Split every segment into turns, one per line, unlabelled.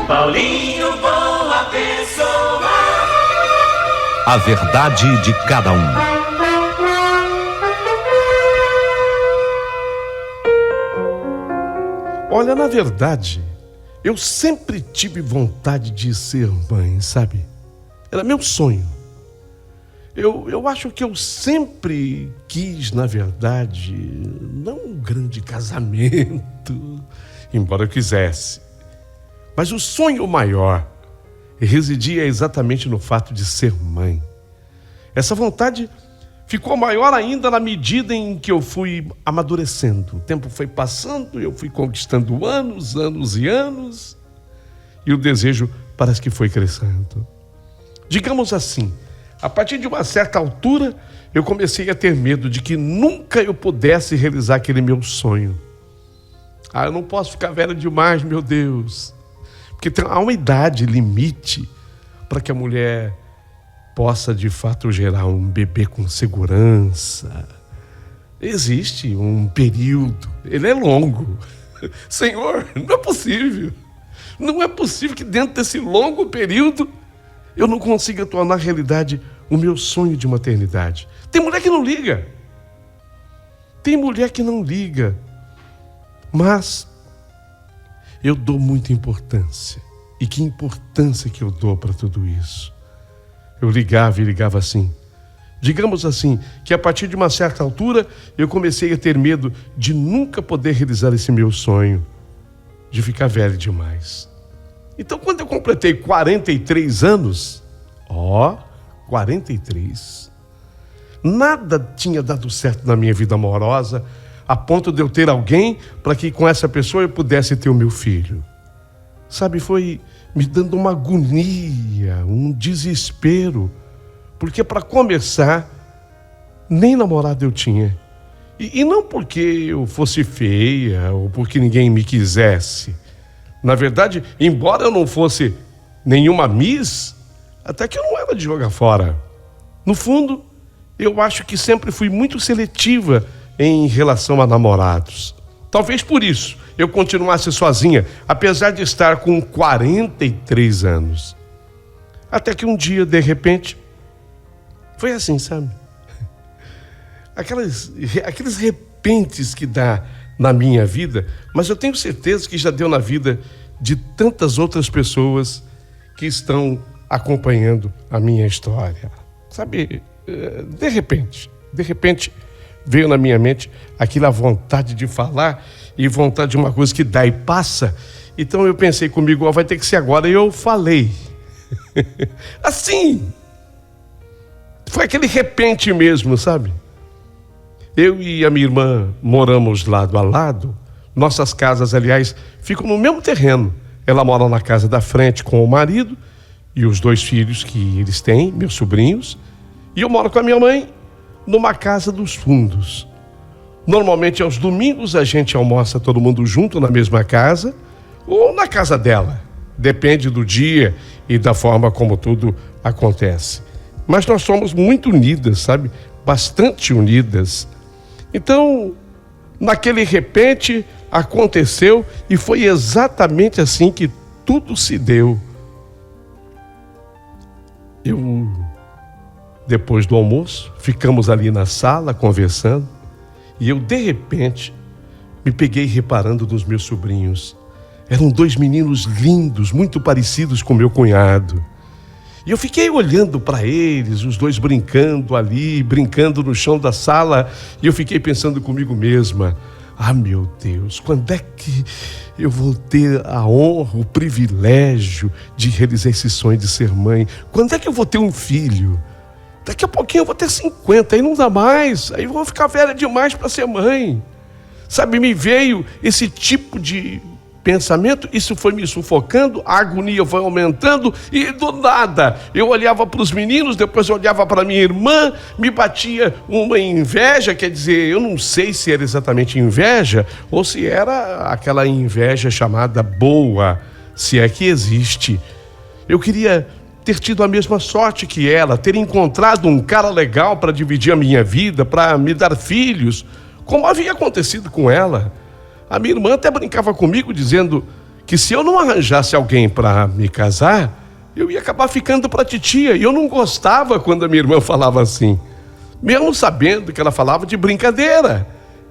Paulinho, boa pessoa.
A verdade de cada um.
Olha, na verdade, eu sempre tive vontade de ser mãe, sabe? Era meu sonho. Eu acho que eu sempre quis, na verdade, não um grande casamento, embora eu quisesse. Mas o sonho maior residia exatamente no fato de ser mãe. Essa vontade ficou maior ainda na medida em que eu fui amadurecendo. O tempo foi passando, eu fui conquistando anos, anos e anos, e o desejo parece que foi crescendo. Digamos assim, a partir de uma certa altura, eu comecei a ter medo de que nunca eu pudesse realizar aquele meu sonho. Eu não posso ficar velho demais, meu Deus. Porque há uma idade limite para que a mulher possa, de fato, gerar um bebê com segurança. Existe um período, ele é longo. Senhor, não é possível. Não é possível que dentro desse longo período eu não consiga tornar realidade o meu sonho de maternidade. Tem mulher que não liga. Tem mulher que não liga. Mas eu dou muita importância. E que importância que eu dou para tudo isso. Eu ligava assim. Digamos assim, que a partir de uma certa altura, eu comecei a ter medo de nunca poder realizar esse meu sonho. De ficar velho demais. Então, quando eu completei 43 anos, 43, nada tinha dado certo na minha vida amorosa, a ponto de eu ter alguém para que com essa pessoa eu pudesse ter o meu filho. Sabe, foi me dando uma agonia, um desespero, porque para começar, nem namorado eu tinha. E não porque eu fosse feia ou porque ninguém me quisesse. Na verdade, embora eu não fosse nenhuma Miss, até que eu não era de jogar fora. No fundo, eu acho que sempre fui muito seletiva em relação a namorados. Talvez por isso eu continuasse sozinha, apesar de estar com 43 anos. Até que um dia, de repente, foi assim, sabe? Aqueles repentes que dá na minha vida, mas eu tenho certeza que já deu na vida de tantas outras pessoas que estão acompanhando a minha história. Sabe, de repente veio na minha mente aquela vontade de falar e vontade de uma coisa que dá e passa. Então eu pensei comigo, vai ter que ser agora, e eu falei. Assim, foi aquele repente mesmo, sabe? Eu e a minha irmã moramos lado a lado. Nossas casas, aliás, ficam no mesmo terreno. Ela mora na casa da frente com o marido e os 2 filhos que eles têm, meus sobrinhos. E eu moro com a minha mãe numa casa dos fundos. Normalmente, aos domingos, a gente almoça todo mundo junto na mesma casa ou na casa dela. Depende do dia e da forma como tudo acontece. Mas nós somos muito unidas, sabe? Bastante unidas. Então, naquele repente, aconteceu e foi exatamente assim que tudo se deu. Depois do almoço, ficamos ali na sala conversando e eu, de repente, me peguei reparando nos meus sobrinhos. Eram 2 meninos lindos, muito parecidos com meu cunhado. E eu fiquei olhando para eles, os 2 brincando ali, brincando no chão da sala, e eu fiquei pensando comigo mesma, meu Deus, quando é que eu vou ter a honra, o privilégio de realizar esse sonho de ser mãe? Quando é que eu vou ter um filho? Daqui a pouquinho eu vou ter 50, aí não dá mais, aí eu vou ficar velha demais para ser mãe. Sabe, me veio esse tipo de pensamento, isso foi me sufocando, a agonia foi aumentando e do nada eu olhava para os meninos, depois eu olhava para minha irmã, me batia uma inveja, quer dizer, eu não sei se era exatamente inveja ou se era aquela inveja chamada boa, se é que existe. Eu queria ter tido a mesma sorte que ela, ter encontrado um cara legal para dividir a minha vida, para me dar filhos, como havia acontecido com ela. A minha irmã até brincava comigo dizendo que se eu não arranjasse alguém para me casar, eu ia acabar ficando para a titia. E eu não gostava quando a minha irmã falava assim, mesmo sabendo que ela falava de brincadeira.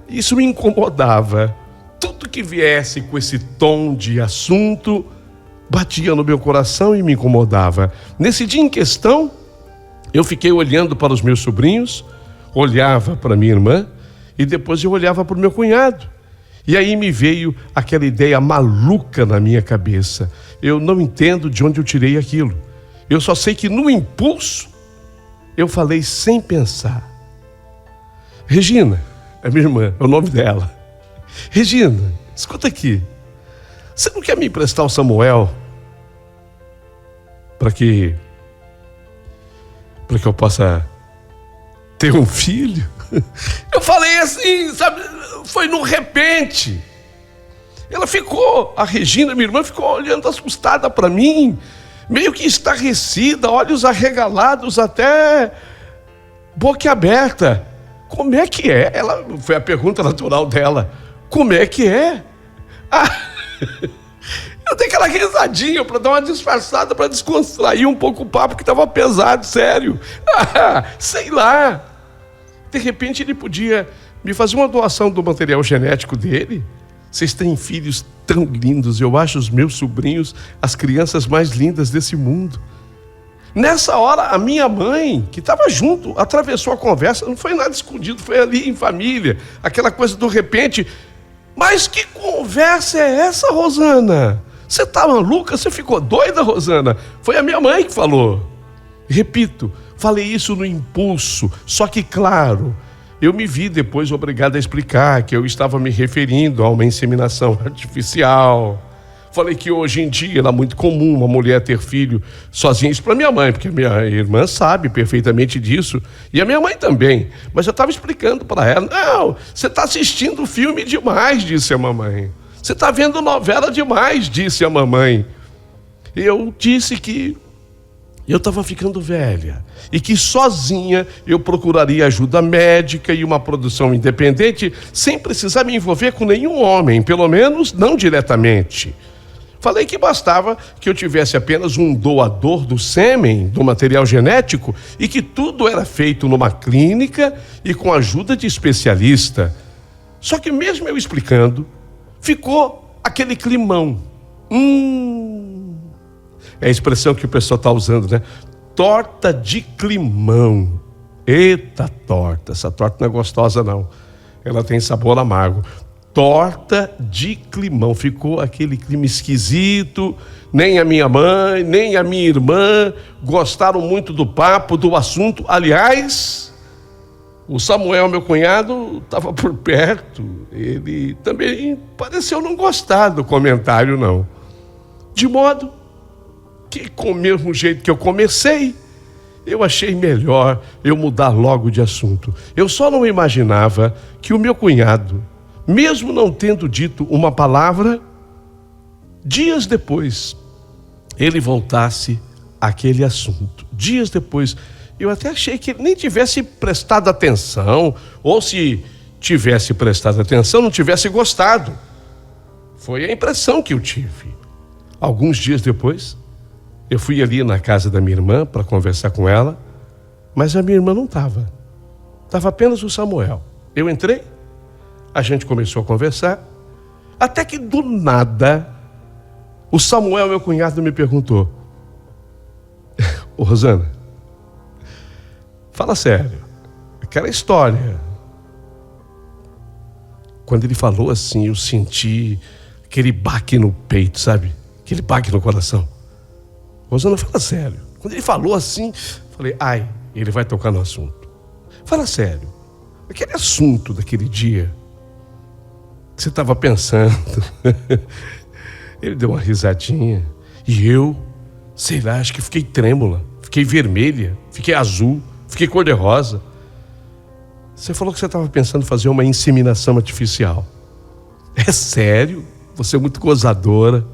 Isso me incomodava. Tudo que viesse com esse tom de assunto batia no meu coração e me incomodava. Nesse dia em questão, eu fiquei olhando para os meus sobrinhos, olhava para minha irmã e depois eu olhava para o meu cunhado. E aí me veio aquela ideia maluca na minha cabeça. Eu não entendo de onde eu tirei aquilo. Eu só sei que no impulso eu falei sem pensar. Regina, é minha irmã, é o nome dela. Regina, escuta aqui. Você não quer me emprestar o Samuel para que eu possa ter um filho? Eu falei assim, sabe, foi no repente. Ela ficou, a Regina, minha irmã, ficou olhando assustada para mim, meio que estarrecida, olhos arregalados, até boca aberta. Como é que é? Ela, foi a pergunta natural dela. Como é que é? Eu dei aquela risadinha para dar uma disfarçada, para descontrair um pouco o papo que estava pesado, sério. Sei lá. De repente ele podia me fazer uma doação do material genético dele. Vocês têm filhos tão lindos. Eu acho os meus sobrinhos as crianças mais lindas desse mundo. Nessa hora, a minha mãe, que estava junto, atravessou a conversa. Não foi nada escondido, foi ali em família. Aquela coisa do repente. Mas que conversa é essa, Rosana? Você está maluca? Você ficou doida, Rosana? Foi a minha mãe que falou. Repito, falei isso no impulso. Só que, claro, eu me vi depois obrigado a explicar que eu estava me referindo a uma inseminação artificial. Falei que hoje em dia era muito comum uma mulher ter filho sozinha. Isso para minha mãe, porque minha irmã sabe perfeitamente disso. E a minha mãe também. Mas eu estava explicando para ela. Não, você está assistindo filme demais, disse a mamãe. Você está vendo novela demais, disse a mamãe. Eu disse que eu estava ficando velha e que sozinha eu procuraria ajuda médica e uma produção independente sem precisar me envolver com nenhum homem, pelo menos não diretamente. Falei que bastava que eu tivesse apenas um doador do sêmen, do material genético, e que tudo era feito numa clínica e com a ajuda de especialista. Só que mesmo eu explicando, ficou aquele climão. É a expressão que o pessoal está usando, né? Torta de climão. Eita torta, essa torta não é gostosa não. Ela tem sabor amargo. Torta de climão. Ficou aquele clima esquisito. Nem a minha mãe, nem a minha irmã gostaram muito do papo, do assunto. Aliás, o Samuel, meu cunhado, estava por perto. Ele também pareceu não gostar do comentário, não. De modo que, com o mesmo jeito que eu comecei, eu achei melhor eu mudar logo de assunto. Eu só não imaginava que o meu cunhado, mesmo não tendo dito uma palavra, dias depois, ele voltasse àquele assunto. Dias depois, eu até achei que ele nem tivesse prestado atenção, ou se tivesse prestado atenção, não tivesse gostado. Foi a impressão que eu tive. Alguns dias depois, eu fui ali na casa da minha irmã para conversar com ela, mas a minha irmã não estava. Estava apenas o Samuel. Eu entrei, a gente começou a conversar, até que do nada, o Samuel, meu cunhado, me perguntou: ô Rosana, fala sério, aquela história. Quando ele falou assim, eu senti aquele baque no peito, sabe? Aquele baque no coração. Rosana, fala sério. Quando ele falou assim, falei, ai, ele vai tocar no assunto. Fala sério. Aquele assunto daquele dia que você estava pensando. Ele deu uma risadinha. E eu, sei lá, acho que fiquei trêmula. Fiquei vermelha. Fiquei azul. Fiquei cor-de-rosa. Você falou que você estava pensando em fazer uma inseminação artificial. É sério? Você é muito gozadora.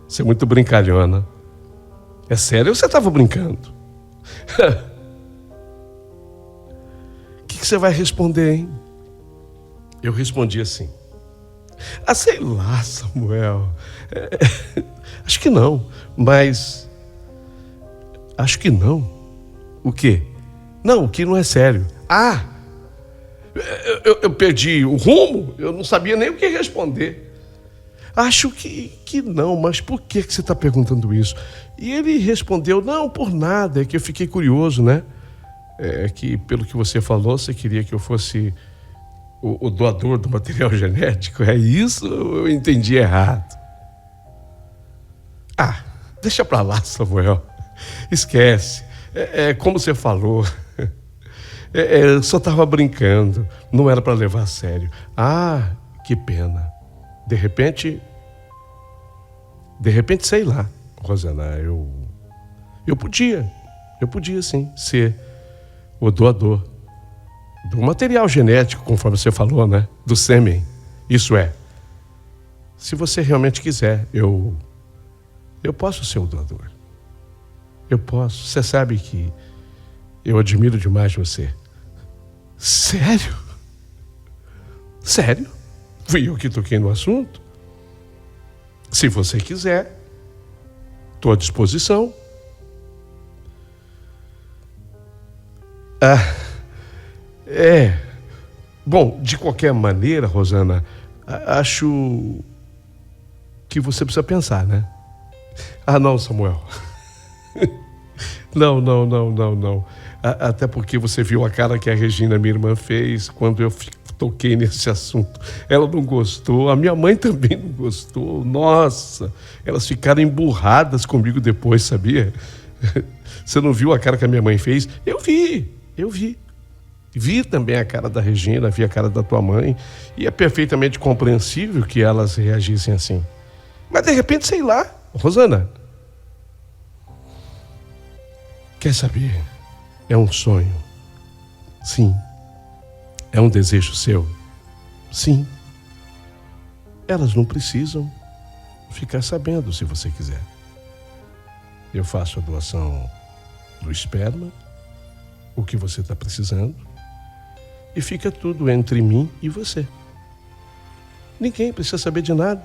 Você é muito brincalhona. É sério ou você estava brincando? O que você vai responder, hein? Eu respondi assim: Ah, sei lá, Samuel. Acho que não, mas... Acho que não. O quê? Não, o que não é sério. Ah! Eu perdi o rumo, eu não sabia nem o que responder. Acho que não, mas por que você está perguntando isso? E ele respondeu, não, por nada, é que eu fiquei curioso, né? É que, pelo que você falou, você queria que eu fosse o doador do material genético, é isso ou eu entendi errado? Ah, deixa pra lá, Samuel. Esquece. Como você falou. Eu só estava brincando. Não era para levar a sério. Ah, que pena. De repente, sei lá, Rosana, eu podia sim ser o doador do material genético, conforme você falou, né? Do sêmen. Isso é, se você realmente quiser, eu posso ser o doador. Eu posso. Você sabe que eu admiro demais você. Sério? Sério? Fui eu que toquei no assunto? Se você quiser, estou à disposição. Bom, de qualquer maneira, Rosana, acho que você precisa pensar, né? Ah, não, Samuel. Não. Até porque você viu a cara que a Regina, minha irmã, fez quando eu toquei nesse assunto. Ela não gostou, a minha mãe também não gostou. Nossa, elas ficaram emburradas comigo depois, sabia? Você não viu a cara que a minha mãe fez? Eu vi. Vi também a cara da Regina, vi a cara da tua mãe, e é perfeitamente compreensível que elas reagissem assim. Mas de repente, sei lá, Rosana, quer saber? É um sonho. Sim. É um desejo seu. Sim. Elas não precisam ficar sabendo se você quiser. Eu faço a doação do esperma, o que você está precisando, e fica tudo entre mim e você. Ninguém precisa saber de nada.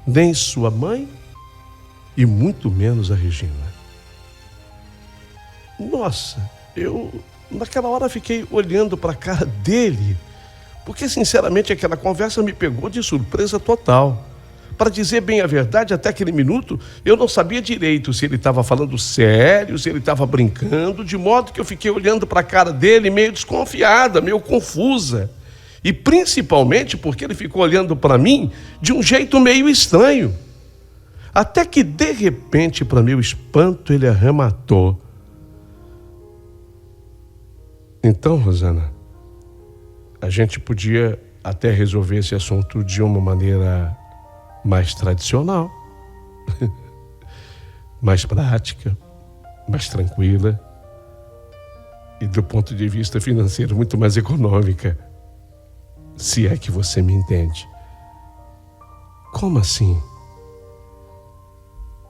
Nem sua mãe e muito menos a Regina. Nossa, eu naquela hora fiquei olhando para a cara dele, porque sinceramente aquela conversa me pegou de surpresa total. Para dizer bem a verdade, até aquele minuto eu não sabia direito se ele estava falando sério, se ele estava brincando, de modo que eu fiquei olhando para a cara dele meio desconfiada, meio confusa. E principalmente porque ele ficou olhando para mim de um jeito meio estranho. Até que de repente, para meu espanto, ele arrematou. Então, Rosana, a gente podia até resolver esse assunto de uma maneira mais tradicional, mais prática, mais tranquila e, do ponto de vista financeiro, muito mais econômica, se é que você me entende. Como assim?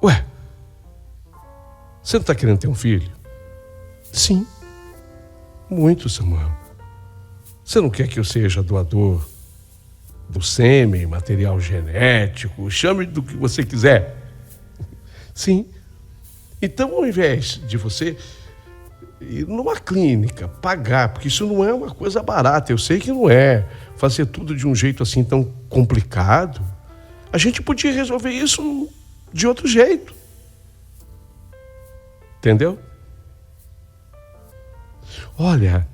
Ué, você não está querendo ter um filho? Sim. Muito, Samuel. Você não quer que eu seja doador do sêmen, material genético, chame do que você quiser? Sim. Então, ao invés de você ir numa clínica, pagar, porque isso não é uma coisa barata, eu sei que não é, fazer tudo de um jeito assim tão complicado, a gente podia resolver isso de outro jeito. Entendeu? Olha,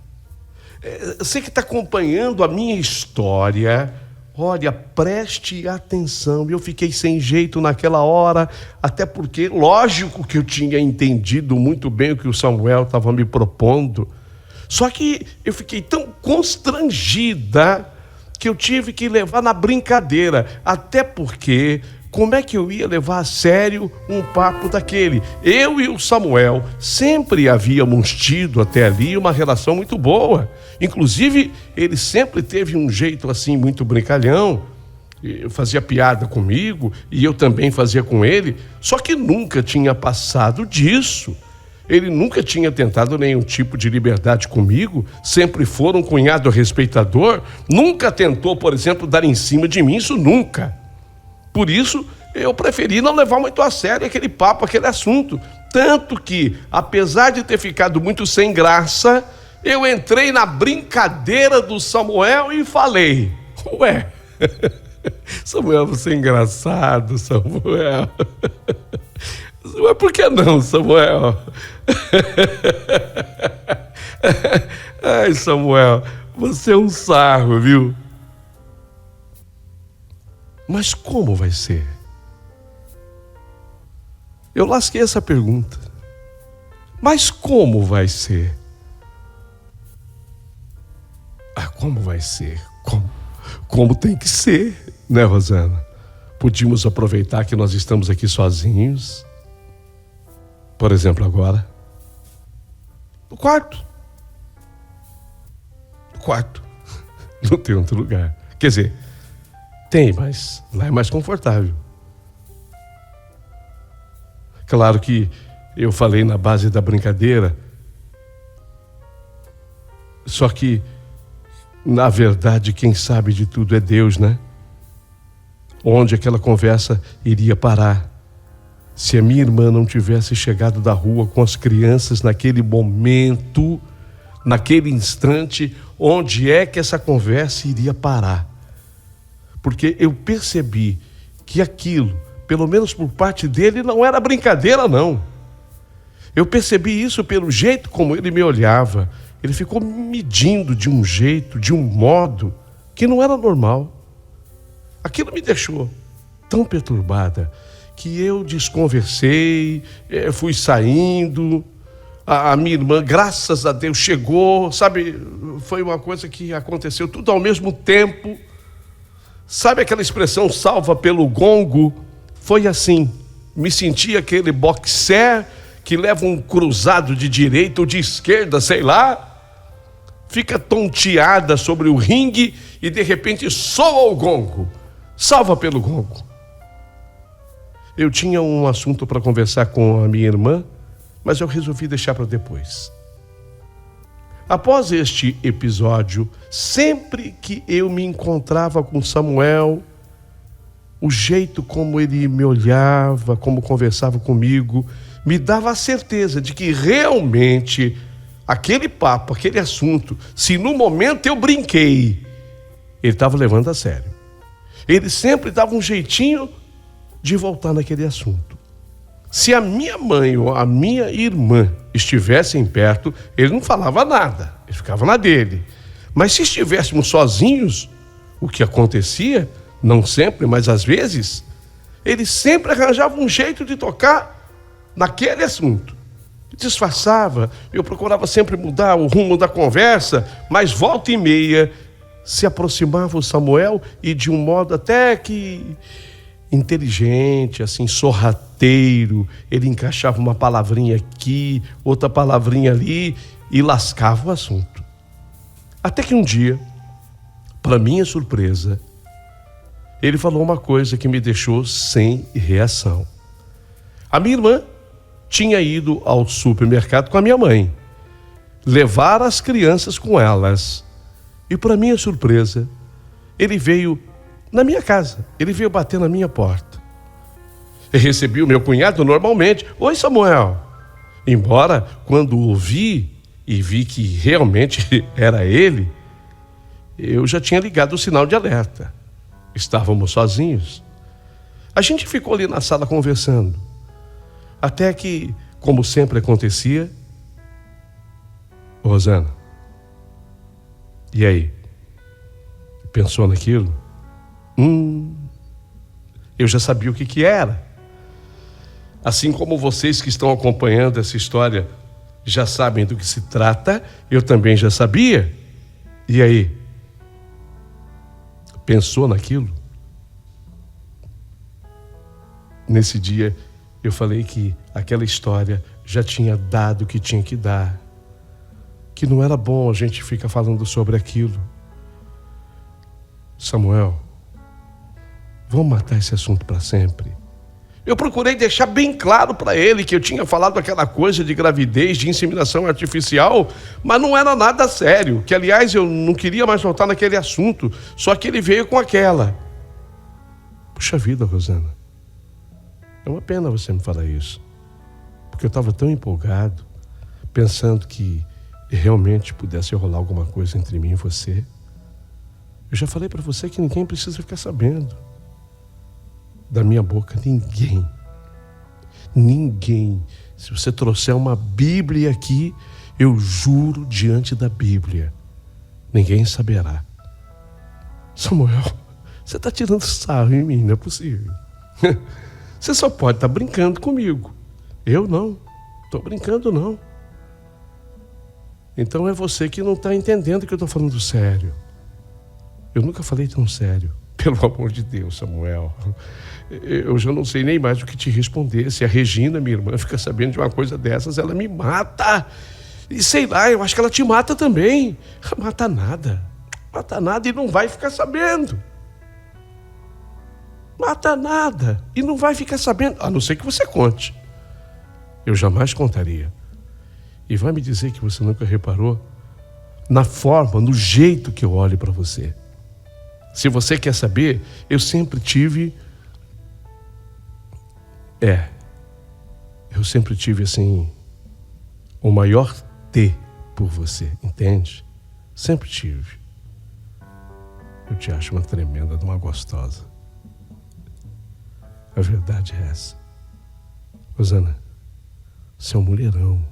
você que está acompanhando a minha história, olha, preste atenção. Eu fiquei sem jeito naquela hora, até porque, lógico que eu tinha entendido muito bem o que o Samuel estava me propondo. Só que eu fiquei tão constrangida que eu tive que levar na brincadeira. Até porque, como é que eu ia levar a sério um papo daquele? Eu e o Samuel sempre havíamos tido até ali uma relação muito boa. Inclusive, ele sempre teve um jeito assim muito brincalhão. Fazia piada comigo e eu também fazia com ele. Só que nunca tinha passado disso. Ele nunca tinha tentado nenhum tipo de liberdade comigo, sempre foi um cunhado respeitador, nunca tentou, por exemplo, dar em cima de mim, isso nunca. Por isso, eu preferi não levar muito a sério aquele papo, aquele assunto. Tanto que, apesar de ter ficado muito sem graça, eu entrei na brincadeira do Samuel e falei: ué, Samuel, você é engraçado, Samuel. Mas por que não, Samuel? Ai, Samuel, você é um sarro, viu? Mas como vai ser? Eu lasquei essa pergunta. Mas como vai ser? Como vai ser? Como tem que ser, né, Rosana? Podíamos aproveitar que nós estamos aqui sozinhos. Por exemplo, agora. No quarto. Não tem outro lugar. Quer dizer, tem, mas lá é mais confortável. Claro que eu falei na base da brincadeira, só que, na verdade, quem sabe de tudo é Deus, né? Onde aquela conversa iria parar? Se a minha irmã não tivesse chegado da rua com as crianças naquele momento, naquele instante, onde é que essa conversa iria parar? Porque eu percebi que aquilo, pelo menos por parte dele, não era brincadeira, não. Eu percebi isso pelo jeito como ele me olhava. Ele ficou me medindo de um jeito, de um modo que não era normal. Aquilo me deixou tão perturbada que eu desconversei, fui saindo. A minha irmã, graças a Deus, chegou, sabe? Foi uma coisa que aconteceu tudo ao mesmo tempo. Sabe aquela expressão salva pelo gongo? Foi assim. Me senti aquele boxer que leva um cruzado de direita ou de esquerda, sei lá, fica tonteada sobre o ringue e de repente soa o gongo. Salva pelo gongo. Eu tinha um assunto para conversar com a minha irmã, mas eu resolvi deixar para depois. Após este episódio, sempre que eu me encontrava com Samuel, o jeito como ele me olhava, como conversava comigo, me dava a certeza de que realmente aquele papo, aquele assunto, se no momento eu brinquei, ele estava levando a sério. Ele sempre dava um jeitinho de voltar naquele assunto. Se a minha mãe ou a minha irmã estivessem perto, ele não falava nada, ele ficava na dele. Mas se estivéssemos sozinhos, o que acontecia, não sempre, mas às vezes, ele sempre arranjava um jeito de tocar naquele assunto. Disfarçava, eu procurava sempre mudar o rumo da conversa, mas volta e meia se aproximava o Samuel e de um modo até que inteligente, assim, sorrateiro, ele encaixava uma palavrinha aqui, outra palavrinha ali e lascava o assunto. Até que um dia, para minha surpresa, ele falou uma coisa que me deixou sem reação. A minha irmã tinha ido ao supermercado com a minha mãe, levar as crianças com elas. E para minha surpresa, ele veio na minha casa, ele veio bater na minha porta. Eu recebi o meu cunhado normalmente. Oi, Samuel. Embora, quando ouvi e vi que realmente era ele, eu já tinha ligado o sinal de alerta. Estávamos sozinhos. A gente ficou ali na sala conversando. Até que, como sempre acontecia, Rosana, e aí? Pensou naquilo? Eu já sabia o que era. Assim como vocês que estão acompanhando essa história já sabem do que se trata, eu também já sabia. E aí? Pensou naquilo? Nesse dia, eu falei que aquela história já tinha dado o que tinha que dar. Que não era bom a gente ficar falando sobre aquilo. Samuel, vamos matar esse assunto para sempre. Eu procurei deixar bem claro para ele que eu tinha falado aquela coisa de gravidez, de inseminação artificial, mas não era nada sério, que aliás eu não queria mais voltar naquele assunto, só que ele veio com aquela. Puxa vida, Rosana, é uma pena você me falar isso, porque eu estava tão empolgado, pensando que realmente pudesse rolar alguma coisa entre mim e você. Eu já falei para você que ninguém precisa ficar sabendo. Da minha boca, ninguém. Ninguém. Se você trouxer uma Bíblia aqui, eu juro diante da Bíblia, ninguém saberá. Samuel, você está tirando sarro em mim, não é possível. Você só pode estar brincando comigo. Eu não. Estou brincando, não. Então é você que não está entendendo que eu estou falando sério. Eu nunca falei tão sério. Pelo amor de Deus, Samuel. Eu já não sei nem mais o que te responder. Se a Regina, minha irmã, fica sabendo de uma coisa dessas, ela me mata. E sei lá, eu acho que ela te mata também. Mata nada. Mata nada e não vai ficar sabendo. Mata nada e não vai ficar sabendo. A não ser que você conte. Eu jamais contaria. E vai me dizer que você nunca reparou na forma, no jeito que eu olho para você. Se você quer saber, eu sempre tive... eu sempre tive, assim, o maior T por você, entende? Sempre tive. Eu te acho uma tremenda de uma gostosa. A verdade é essa. Rosana, você é um mulherão.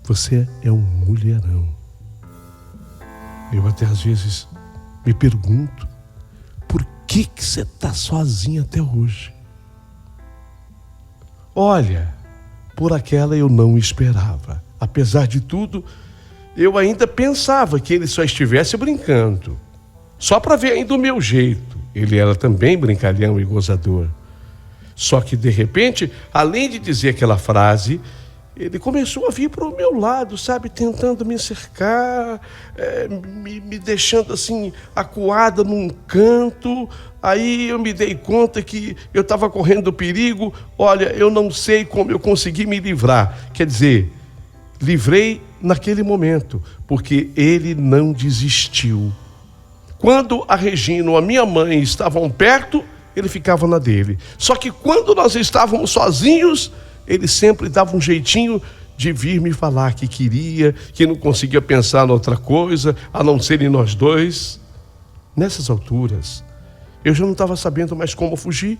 Você é um mulherão. Eu até às vezes me pergunto por que você está sozinha até hoje. Olha, por aquela eu não esperava. Apesar de tudo, eu ainda pensava que ele só estivesse brincando. Só para ver ainda o meu jeito. Ele era também brincalhão e gozador. Só que, de repente, além de dizer aquela frase, ele começou a vir para o meu lado, sabe? Tentando me cercar, me deixando assim, acuada num canto. Aí eu me dei conta que eu estava correndo perigo. Olha, eu não sei como eu consegui me livrar. Quer dizer, livrei naquele momento, porque ele não desistiu. Quando a Regina ou a minha mãe estavam perto, ele ficava na dele. Só que quando nós estávamos sozinhos, ele sempre dava um jeitinho de vir me falar que queria, que não conseguia pensar em outra coisa, a não ser em nós dois. Nessas alturas, eu já não estava sabendo mais como fugir.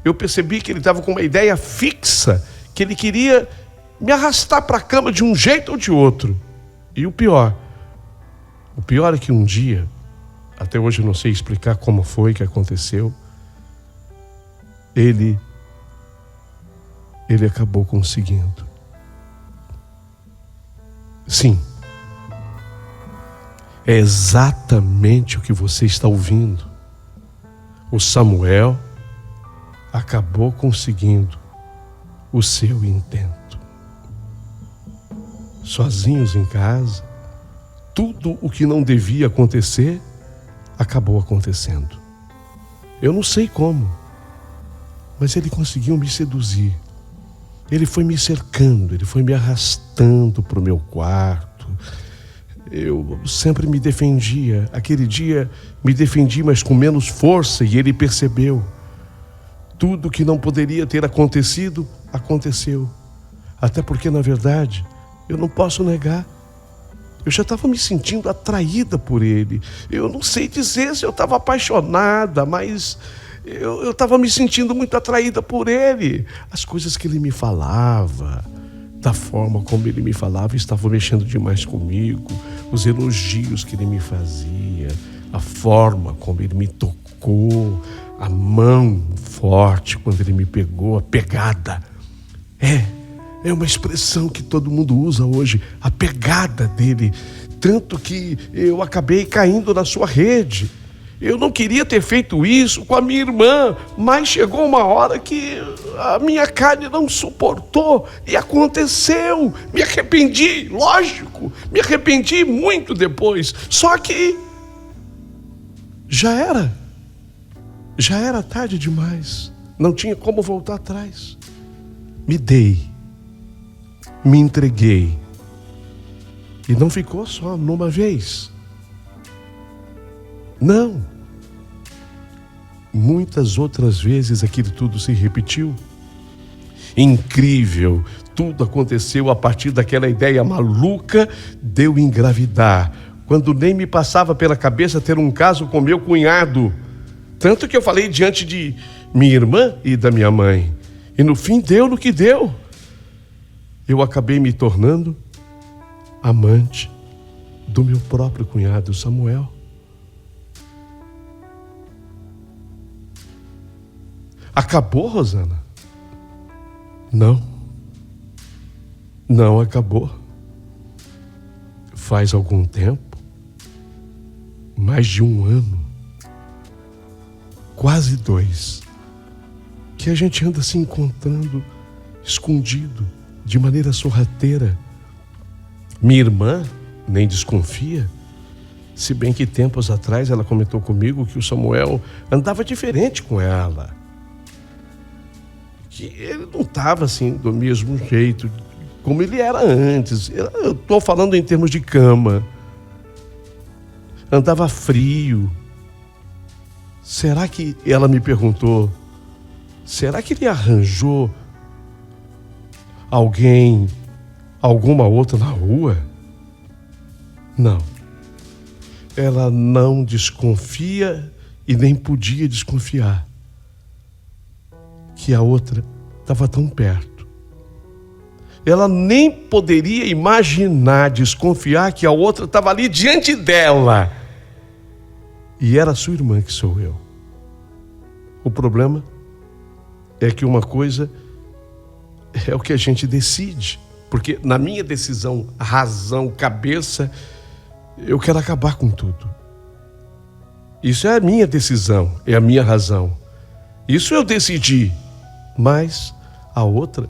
Eu percebi que ele estava com uma ideia fixa, que ele queria me arrastar para a cama de um jeito ou de outro. E o pior é que um dia, até hoje eu não sei explicar como foi que aconteceu, ele acabou conseguindo. Sim, é exatamente o que você está ouvindo. O Samuel acabou conseguindo o seu intento. Sozinhos em casa, tudo o que não devia acontecer, acabou acontecendo. Eu não sei como, mas ele conseguiu me seduzir. Ele foi me cercando, ele foi me arrastando para o meu quarto. Eu sempre me defendia. Aquele dia me defendi, mas com menos força, e ele percebeu. Tudo que não poderia ter acontecido, aconteceu. Até porque, na verdade, eu não posso negar. Eu já estava me sentindo atraída por ele. Eu não sei dizer se eu estava apaixonada, mas eu estava me sentindo muito atraída por ele. As coisas que ele me falava, da forma como ele me falava, estavam mexendo demais comigo. Os elogios que ele me fazia, a forma como ele me tocou, a mão forte quando ele me pegou, a pegada. É uma expressão que todo mundo usa hoje, a pegada dele. Tanto que eu acabei caindo na sua rede. Eu não queria ter feito isso com a minha irmã, mas chegou uma hora que a minha carne não suportou e aconteceu. Me arrependi, lógico, me arrependi muito depois. Só que já era tarde demais. Não tinha como voltar atrás. Me dei, me entreguei. E não ficou só numa vez. Não. Muitas outras vezes aquilo tudo se repetiu. Incrível, tudo aconteceu a partir daquela ideia maluca de eu engravidar, quando nem me passava pela cabeça ter um caso com meu cunhado. Tanto que eu falei diante de minha irmã e da minha mãe. E no fim deu no que deu. Eu acabei me tornando amante do meu próprio cunhado, Samuel. Acabou, Rosana? Não. Não acabou. Faz algum tempo, mais de 1 ano, quase 2, que a gente anda se encontrando escondido, de maneira sorrateira. Minha irmã nem desconfia, se bem que tempos atrás ela comentou comigo que o Samuel andava diferente com ela. Que ele não estava assim do mesmo jeito como ele era antes. Eu estou falando em termos de cama. Andava frio. Será que ela me perguntou? Será que ele arranjou alguém, alguma outra na rua? Não. Ela não desconfia e nem podia desconfiar que a outra estava tão perto. Ela nem poderia imaginar, desconfiar que a outra estava ali diante dela. E era sua irmã, que sou eu. O problema é que uma coisa é o que a gente decide. Porque na minha decisão, razão, cabeça, eu quero acabar com tudo. Isso é a minha decisão, é a minha razão. Isso eu decidi. Mas a outra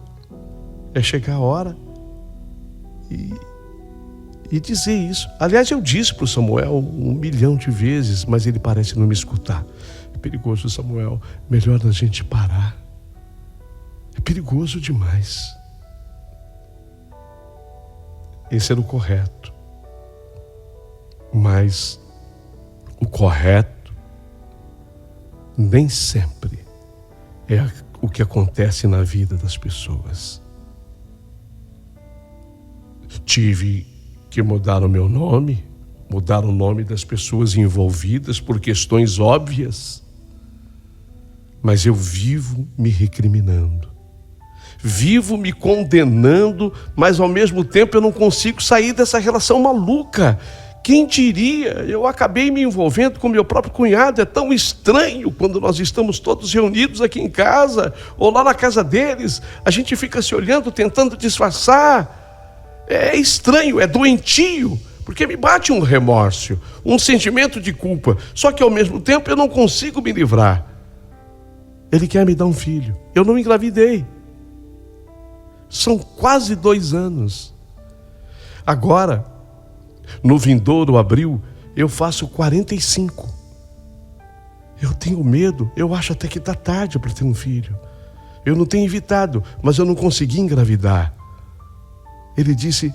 é chegar a hora e dizer isso. Aliás, eu disse para o Samuel 1 milhão de vezes, mas ele parece não me escutar. É perigoso, Samuel. Melhor a gente parar. É perigoso demais. Esse era o correto. Mas o correto nem sempre é o que acontece na vida das pessoas. Tive que mudar o meu nome, mudar o nome das pessoas envolvidas por questões óbvias. Mas eu vivo me recriminando. Vivo me condenando, mas ao mesmo tempo eu não consigo sair dessa relação maluca. Quem diria? Eu acabei me envolvendo com meu próprio cunhado. É tão estranho quando nós estamos todos reunidos aqui em casa ou lá na casa deles. A gente fica se olhando, tentando disfarçar. É estranho, é doentio, porque me bate um remorso, um sentimento de culpa. Só que ao mesmo tempo eu não consigo me livrar. Ele quer me dar um filho. Eu não engravidei. São quase 2 anos. Agora, no vindouro abril, eu faço 45. Eu tenho medo, eu acho até que está tarde para ter um filho. Eu não tenho evitado, mas eu não consegui engravidar. Ele disse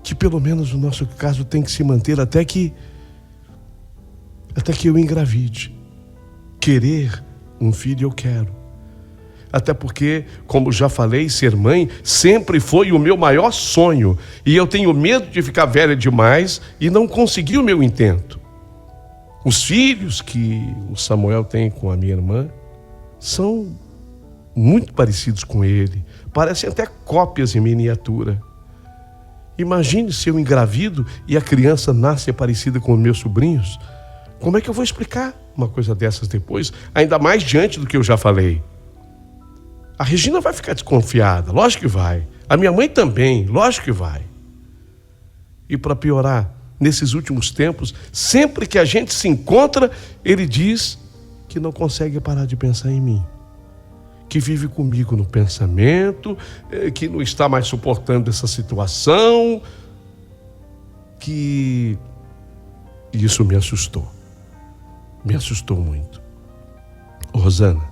que pelo menos o nosso caso tem que se manter até que eu engravide. Querer um filho eu quero. Até porque, como já falei, ser mãe sempre foi o meu maior sonho. E eu tenho medo de ficar velha demais e não conseguir o meu intento. Os filhos que o Samuel tem com a minha irmã são muito parecidos com ele. Parecem até cópias em miniatura. Imagine se eu engravido e a criança nasce parecida com os meus sobrinhos. Como é que eu vou explicar uma coisa dessas depois? Ainda mais diante do que eu já falei. A Regina vai ficar desconfiada, lógico que vai. A minha mãe também, lógico que vai. E para piorar, nesses últimos tempos, sempre que a gente se encontra, ele diz que não consegue parar de pensar em mim. Que vive comigo no pensamento, que não está mais suportando essa situação, que isso me assustou. Me assustou muito. Ô, Rosana,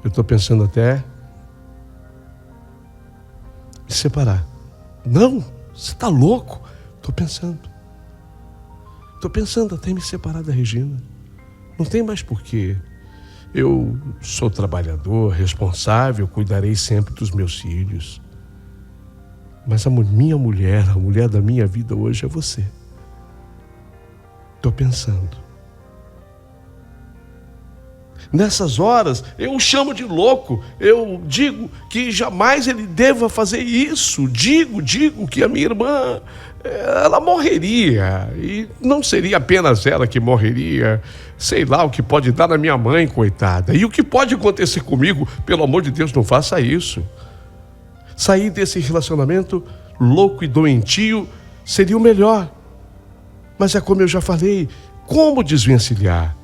eu estou pensando até me separar. Não, você está louco? Estou pensando até em me separar da Regina. Não tem mais porquê. Eu sou trabalhador, responsável, cuidarei sempre dos meus filhos. Mas a minha mulher, a mulher da minha vida hoje é você. Estou pensando. Nessas horas, eu o chamo de louco. Eu digo que jamais ele deva fazer isso. Digo que a minha irmã, ela morreria. E não seria apenas ela que morreria. Sei lá o que pode dar na minha mãe, coitada. E o que pode acontecer comigo, pelo amor de Deus, não faça isso. Sair desse relacionamento louco e doentio seria o melhor. Mas é como eu já falei, como desvencilhar?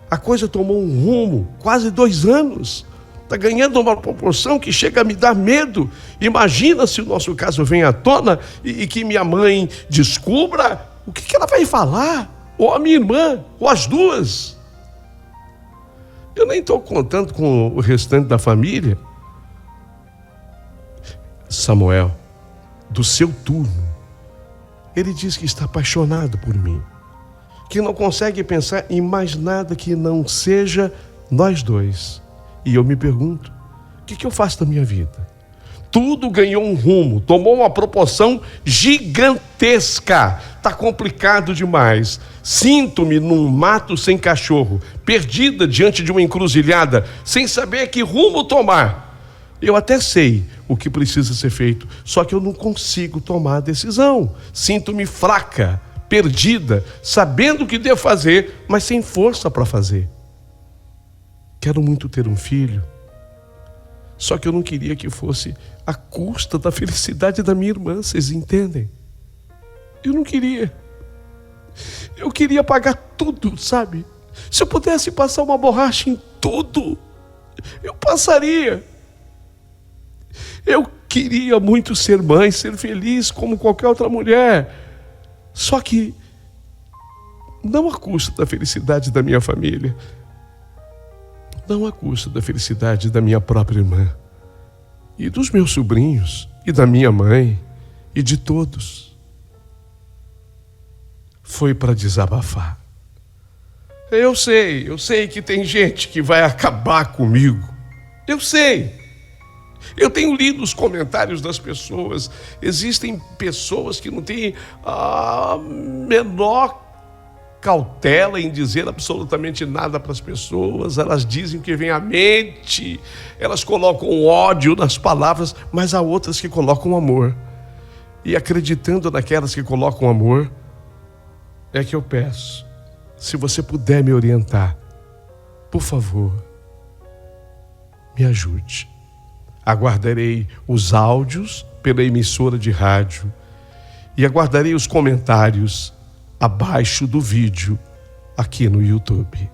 A coisa tomou um rumo, quase 2 anos. Está ganhando uma proporção que chega a me dar medo. Imagina se o nosso caso vem à tona e que minha mãe descubra, o que ela vai falar? Ou a minha irmã, ou as duas. Eu nem estou contando com o restante da família. Samuel, do seu turno, ele diz que está apaixonado por mim, que não consegue pensar em mais nada que não seja nós dois. E eu me pergunto, o que eu faço da minha vida? Tudo ganhou um rumo, tomou uma proporção gigantesca. Está complicado demais. Sinto-me num mato sem cachorro, perdida diante de uma encruzilhada, sem saber que rumo tomar. Eu até sei o que precisa ser feito, só que eu não consigo tomar a decisão. Sinto-me fraca, perdida, sabendo o que devo fazer, mas sem força para fazer. Quero muito ter um filho, só que eu não queria que fosse à custa da felicidade da minha irmã, vocês entendem? Eu não queria. Eu queria pagar tudo, sabe? Se eu pudesse passar uma borracha em tudo, eu passaria. Eu queria muito ser mãe, ser feliz como qualquer outra mulher. Só que não à custa da felicidade da minha família. Não à custa da felicidade da minha própria irmã. E dos meus sobrinhos. E da minha mãe. E de todos. Foi para desabafar. Eu sei que tem gente que vai acabar comigo. Eu sei. Eu tenho lido os comentários das pessoas. Existem pessoas que não têm a menor cautela em dizer absolutamente nada para as pessoas. Elas dizem o que vem à mente. Elas colocam ódio nas palavras, mas há outras que colocam amor. E acreditando naquelas que colocam amor, é que eu peço, se você puder me orientar, por favor, me ajude. Aguardarei os áudios pela emissora de rádio e aguardarei os comentários abaixo do vídeo aqui no YouTube.